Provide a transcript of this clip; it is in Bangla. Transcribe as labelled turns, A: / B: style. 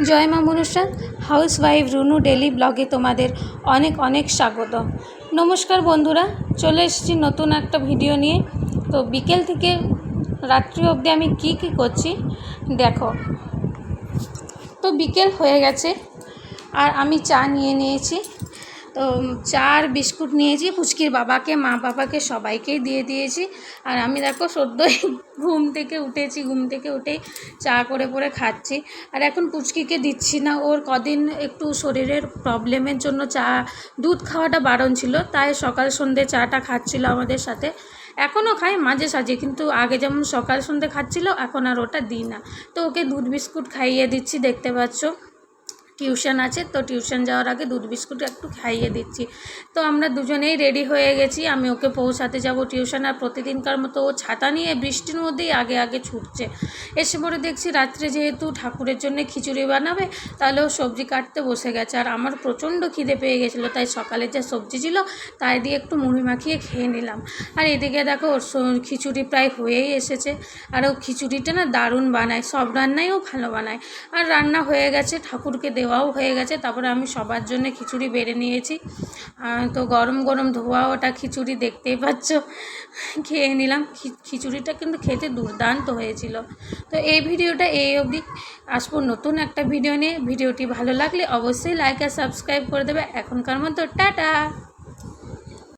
A: জয় মা মনসা হাউসওয়াইফ রুনু ডেলি ব্লগে তোমাদের অনেক অনেক স্বাগত। নমস্কার বন্ধুরা, চলে এসেছি নতুন একটা ভিডিও নিয়ে। তো বিকেল থেকে রাত্রি অবধি আমি কি করছি দেখো। তো বিকেল হয়ে গেছে আর আমি চা নিয়েছি। তো চা আর বিস্কুট নিয়েছি, পুচকির বাবাকে, মা বাবাকে সবাইকেই দিয়ে দিয়েছি। আর আমি দেখো সদ্যই ঘুম থেকে উঠেই চা করে খাচ্ছি। আর এখন পুচকিকে দিচ্ছি না, ওর কদিন একটু শরীরের প্রবলেমের জন্য দুধ খাওয়াটা বারণ ছিল, তাই সকাল সন্ধ্যে চাটা খাচ্ছিল আমাদের সাথে। এখনও খাই মাঝে সাঝে, কিন্তু আগে যেমন সকাল সন্ধ্যে খাচ্ছিল এখন আর ওটা দিই না। তো ওকে দুধ বিস্কুট খাইয়ে দিচ্ছি, দেখতে পাচ্ছ। টিউশন আছে, তো টিউশন যাওয়ার আগে দুধ বিস্কুট একটু খাইয়ে দিচ্ছি। তো আমরা দুজনেই রেডি হয়ে গেছি, আমি ওকে পৌঁছাতে যাব টিউশন। আর প্রতিদিনকার মতো ও ছাতা নিয়ে বৃষ্টির মধ্যেই আগে ছুটছে। এসে পরে দেখছি রাত্রে যেহেতু ঠাকুরের জন্য খিচুড়ি বানাবে, তাহলে ও সবজি কাটতে বসে গেছে। আর আমার প্রচণ্ড খিদে পেয়ে গেছিলো, তাই সকালে যে সবজি ছিল তাই দিয়ে একটু মুড়ি মাখিয়ে খেয়ে নিলাম। আর এদিকে দেখো ওর খিচুড়ি প্রায় হয়েই এসেছে। আর ও খিচুড়িটা না দারুণ বানায়, সব রান্নাই ও ভালো বানায়। আর রান্না হয়ে গেছে, ঠাকুরকে দেওয়াও হয়ে গেছে। তারপরে আমি সবার জন্য খিচুড়ি বেড়ে নিয়েছি। তো গরম গরম ধোয়া ওটা খিচুড়ি, দেখতেই পাচ্ছ। খেয়ে নিলাম। খিচুড়িটা কিন্তু খেতে দুর্দান্ত হয়েছিল। তো এই ভিডিওটা এই অবধি, আসবো নতুন একটা ভিডিও নিয়ে। ভিডিওটি ভালো লাগলে অবশ্যই লাইক আর সাবস্ক্রাইব করে দেবে। এখনকার মতো টাটা।